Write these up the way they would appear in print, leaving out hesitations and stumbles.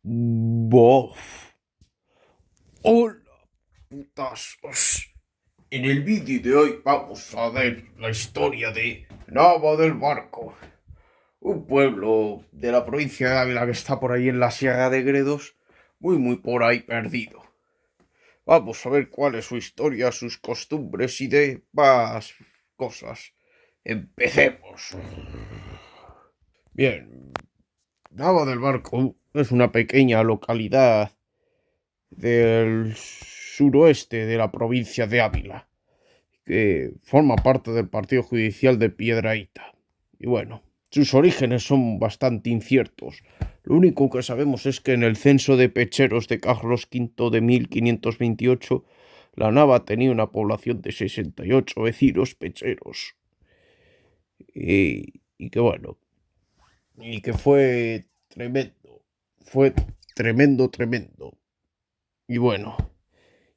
Bof. Hola, putazos. En el vídeo de hoy vamos a ver la historia de Nava del Barco, un pueblo de la provincia de Ávila que está por ahí en la Sierra de Gredos, muy por ahí perdido. Vamos a ver cuál es su historia, sus costumbres y demás cosas. Empecemos. Bien, Nava del Barco es una pequeña localidad del suroeste de la provincia de Ávila, que forma parte del partido judicial de Piedrahíta. Y bueno, sus orígenes son bastante inciertos. Lo único que sabemos es que en el censo de pecheros de Carlos V de 1528, la Nava tenía una población de 68 vecinos pecheros. Y que bueno, y que fue tremendo. Y bueno,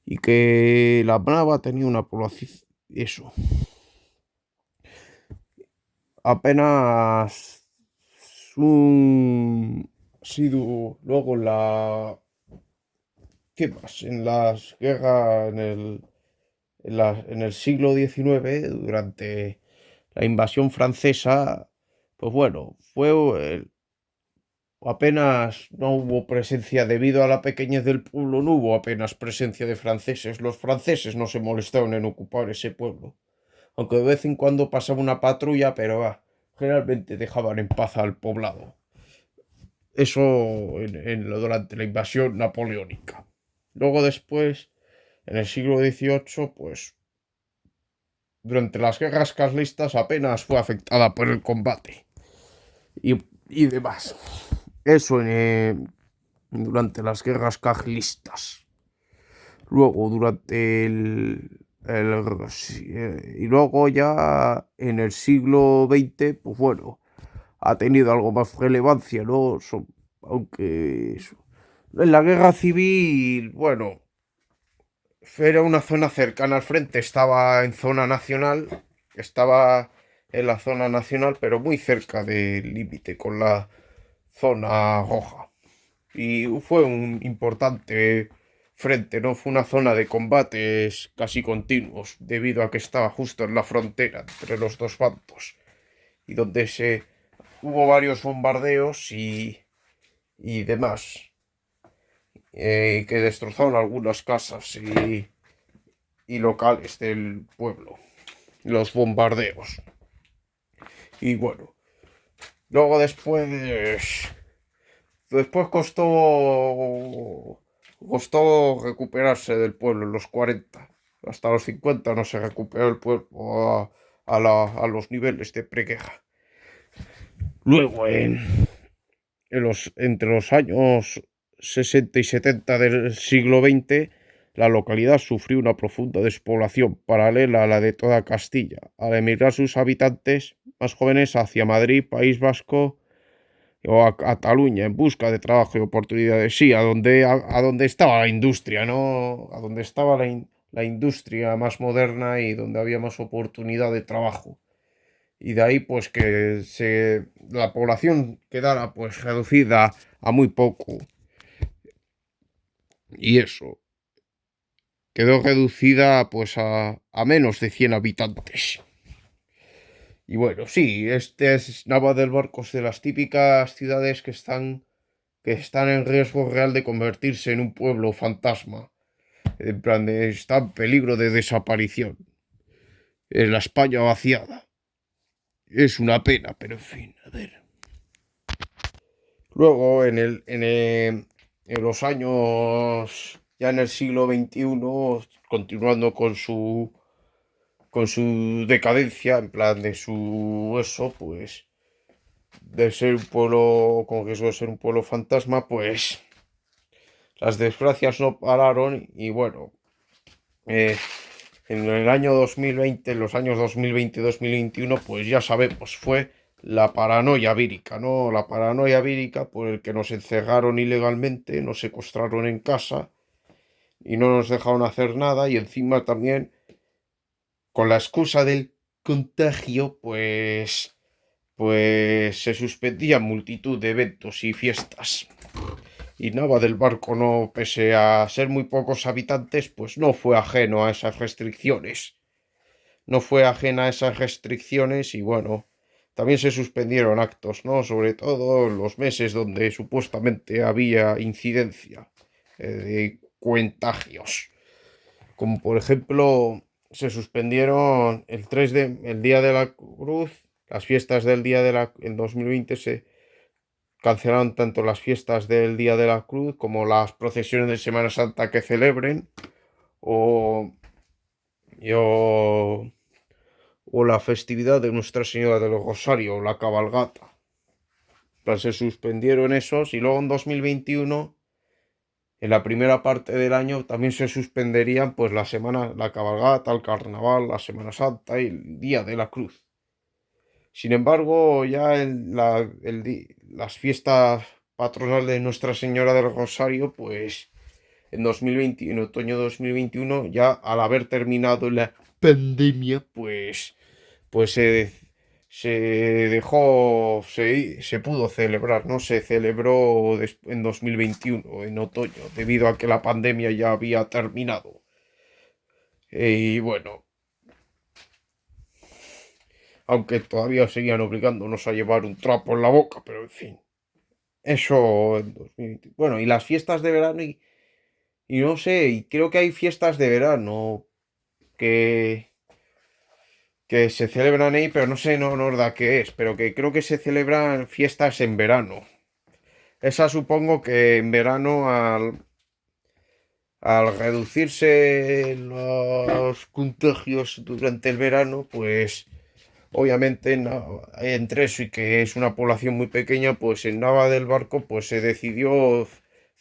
y que la Nava tenía una población, eso, apenas un sido luego ¿qué más? En las guerras en el siglo XIX, durante la invasión francesa, pues bueno, apenas no hubo presencia, debido a la pequeñez del pueblo, no hubo apenas presencia de franceses. Los franceses no se molestaron en ocupar ese pueblo, aunque de vez en cuando pasaba una patrulla, pero generalmente dejaban en paz al poblado. Eso durante la invasión napoleónica. Luego después, en el siglo XVIII, pues durante las guerras carlistas apenas fue afectada por el combate y demás. Eso durante las guerras carlistas. Luego, durante y luego ya en el siglo XX, pues bueno, ha tenido algo más relevancia, ¿no? Aunque en la guerra civil, bueno, era una zona cercana al frente, estaba en la zona nacional, pero muy cerca del límite con la zona roja. Y fue un importante frente, ¿no? Fue una zona de combates casi continuos, debido a que estaba justo en la frontera entre los dos bandos, y donde hubo varios bombardeos y demás, que destrozaron algunas casas y locales del pueblo, los bombardeos. Y bueno, luego después costó recuperarse del pueblo en los 40. Hasta los 50 no se recuperó el pueblo a los niveles de preguerra. Luego, entre los años 60 y 70 del siglo XX, la localidad sufrió una profunda despoblación paralela a la de toda Castilla, al emigrar sus habitantes más jóvenes hacia Madrid, País Vasco o a Cataluña en busca de trabajo y oportunidades. Sí, a donde estaba la industria, ¿no? A donde estaba la industria más moderna y donde había más oportunidad de trabajo. Y de ahí pues que la población quedara pues reducida a muy poco. Y eso, quedó reducida pues a menos de 100 habitantes. Y bueno, sí, este es Nava del Barco, es de las típicas ciudades que están en riesgo real de convertirse en un pueblo fantasma. En plan, está en peligro de desaparición. En la España vaciada. Es una pena, pero en fin, a ver. Luego, en los años, ya en el siglo XXI, continuando con su decadencia, en plan de pues, de ser un pueblo, con riesgo de ser un pueblo fantasma, pues las desgracias no pararon y bueno, eh, en el año 2020, en los años 2020 y 2021, pues ya sabemos, fue la paranoia vírica, ¿no? La paranoia vírica por el que nos encerraron ilegalmente, nos secuestraron en casa y no nos dejaron hacer nada, y encima también con la excusa del contagio, pues se suspendían multitud de eventos y fiestas. Y Nava del Barco, no, pese a ser muy pocos habitantes, pues no fue ajeno a esas restricciones. No fue ajena a esas restricciones y bueno, también se suspendieron actos, ¿no? Sobre todo en los meses donde supuestamente había incidencia de contagios. Como por ejemplo, se suspendieron el Día de la Cruz, las fiestas del Día de la... En 2020 se cancelaron tanto las fiestas del Día de la Cruz como las procesiones de Semana Santa que celebren o, o, o la festividad de Nuestra Señora del Rosario o la cabalgata. Se suspendieron esos y luego en 2021, en la primera parte del año, también se suspenderían pues la cabalgata, el carnaval, la Semana Santa y el Día de la Cruz. Sin embargo, ya las fiestas patronales de Nuestra Señora del Rosario, pues en 2020, en otoño de 2021, ya al haber terminado la pandemia, pues se dejó, se pudo celebrar, ¿no? Se celebró en 2021, en otoño, debido a que la pandemia ya había terminado. Y bueno, aunque todavía seguían obligándonos a llevar un trapo en la boca, pero en fin, eso en 2020. Bueno, y las fiestas de verano y no sé, y creo que hay fiestas de verano que, que se celebran ahí, pero no sé, no da qué es, pero que creo que se celebran fiestas en verano. Esa supongo que en verano al reducirse los contagios durante el verano, pues obviamente entre eso y que es una población muy pequeña, pues en Nava del Barco pues se decidió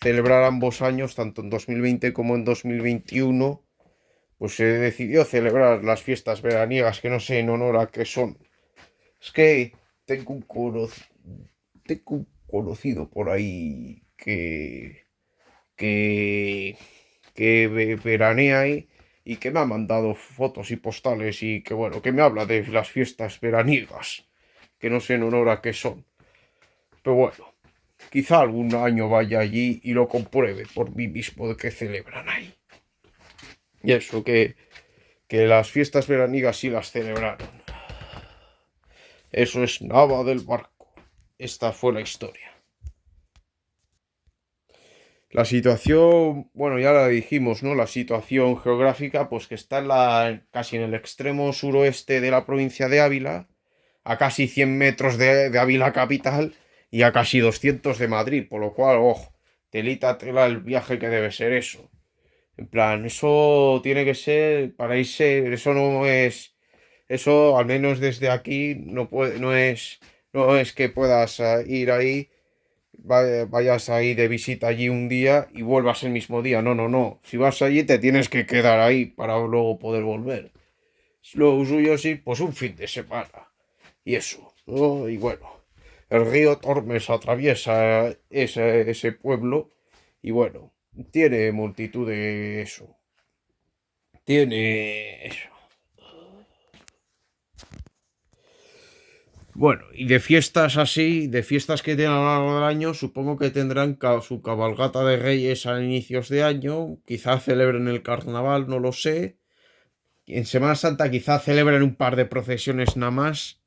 celebrar ambos años, tanto en 2020 como en 2021, pues se decidió celebrar las fiestas veraniegas, que no sé en honor a qué son. Es que tengo un, cono- tengo un conocido por ahí que, que veranea ahí y que me ha mandado fotos y postales y que bueno, que me habla de las fiestas veraniegas, que no sé en honor a qué son. Pero bueno, quizá algún año vaya allí y lo compruebe por mí mismo de que celebran ahí. Y eso, que las fiestas veraniegas sí las celebraron. Eso es Nava del Barco. Esta fue la historia. La situación, bueno, ya la dijimos, ¿no? La situación geográfica, pues que está casi en el extremo suroeste de la provincia de Ávila, a casi 100 metros de Ávila capital y a casi 200 de Madrid, por lo cual, ojo, telita tela el viaje que debe ser eso. En plan, eso tiene que ser, para irse, eso no es, eso al menos desde aquí no puede, no es que puedas ir ahí, vayas ahí de visita allí un día y vuelvas el mismo día. No, no, no. Si vas allí te tienes que quedar ahí para luego poder volver. Lo suyo sí, pues un fin de semana. Y eso, ¿no? Y bueno, el río Tormes atraviesa ese pueblo y bueno, tiene multitud de eso. Tiene eso. Bueno, y de fiestas así, de fiestas que tienen a lo largo del año, supongo que tendrán su cabalgata de reyes a inicios de año, quizá celebren el carnaval, no lo sé. En Semana Santa quizá celebren un par de procesiones nada más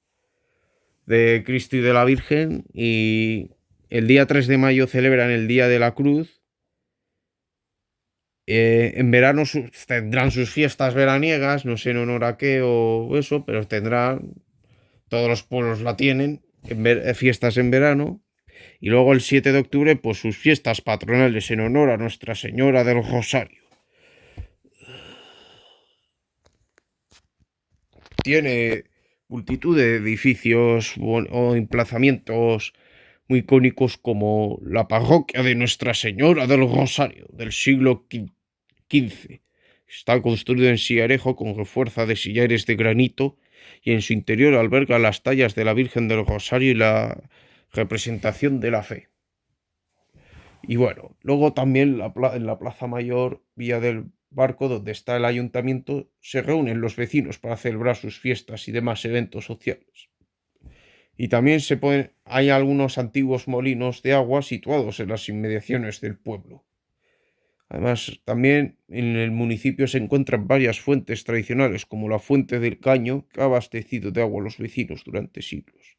de Cristo y de la Virgen y el día 3 de mayo celebran el Día de la Cruz. En verano tendrán sus fiestas veraniegas, no sé en honor a qué o eso, pero tendrán, todos los pueblos la tienen, fiestas en verano. Y luego el 7 de octubre, pues sus fiestas patronales en honor a Nuestra Señora del Rosario. Tiene multitud de edificios o emplazamientos muy icónicos como la parroquia de Nuestra Señora del Rosario del siglo XV. Está construido en sillarejo con refuerza de sillares de granito y en su interior alberga las tallas de la Virgen del Rosario y la representación de la fe. Y bueno, luego también en la Plaza Mayor, Vía del Barco, donde está el ayuntamiento, se reúnen los vecinos para celebrar sus fiestas y demás eventos sociales. Y también hay algunos antiguos molinos de agua situados en las inmediaciones del pueblo. Además, también en el municipio se encuentran varias fuentes tradicionales, como la Fuente del Caño, que ha abastecido de agua a los vecinos durante siglos.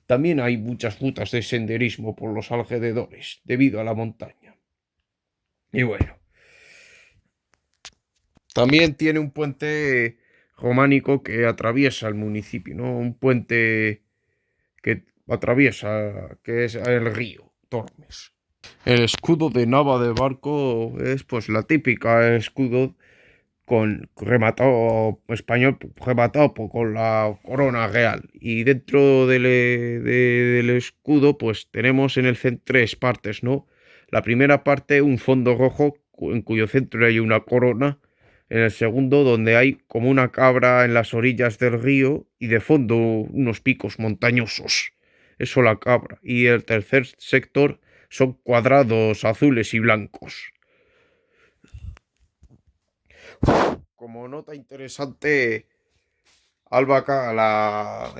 También hay muchas rutas de senderismo por los alrededores, debido a la montaña. Y bueno, también tiene un puente románico que atraviesa el municipio, ¿no? Un puente que atraviesa, que es el río Tormes. El escudo de Nava de Barco es pues la típica escudo con rematado español, rematado con la corona real. Y dentro del escudo, pues tenemos en el centro tres partes, ¿no? La primera parte, un fondo rojo en cuyo centro hay una corona. En el segundo, donde hay como una cabra en las orillas del río y de fondo unos picos montañosos. Eso la cabra. Y el tercer sector son cuadrados azules y blancos. Como nota interesante, Albaca,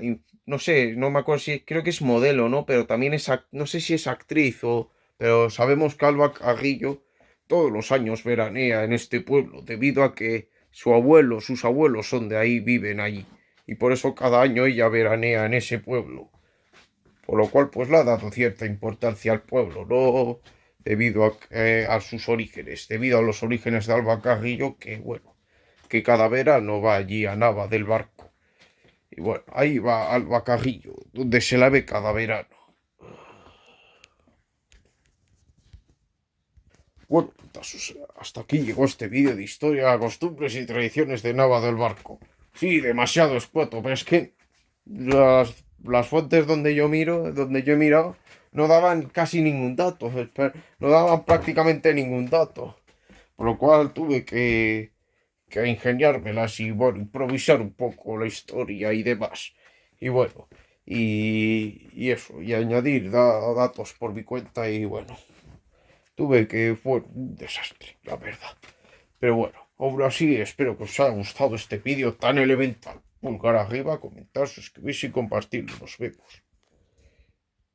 no sé, no me acuerdo si, creo que es modelo, ¿no? Pero también no sé si es actriz o... Pero sabemos que Alba Carrillo todos los años veranea en este pueblo, debido a que sus abuelos son de ahí, viven allí. Y por eso cada año ella veranea en ese pueblo. Por lo cual, pues le ha dado cierta importancia al pueblo, ¿no? Debido a sus orígenes, debido a los orígenes de Alba Carrillo, que bueno, que cada verano va allí a Nava del Barco. Y bueno, ahí va Alba Carrillo, donde se la ve cada verano. Bueno, pues, hasta aquí llegó este vídeo de historia, costumbres y tradiciones de Nava del Barco. Sí, demasiado escueto, pero es que las fuentes donde yo he mirado, no daban casi ningún dato, no daban prácticamente ningún dato. Por lo cual tuve que ingeniármelas y bueno, improvisar un poco la historia y demás. Y bueno, y eso, y añadir datos por mi cuenta y bueno, tuve que fue un desastre, la verdad. Pero bueno, aún así espero que os haya gustado este vídeo tan elemental. Pulgar arriba, comentar, suscribirse y compartirlo. Nos vemos.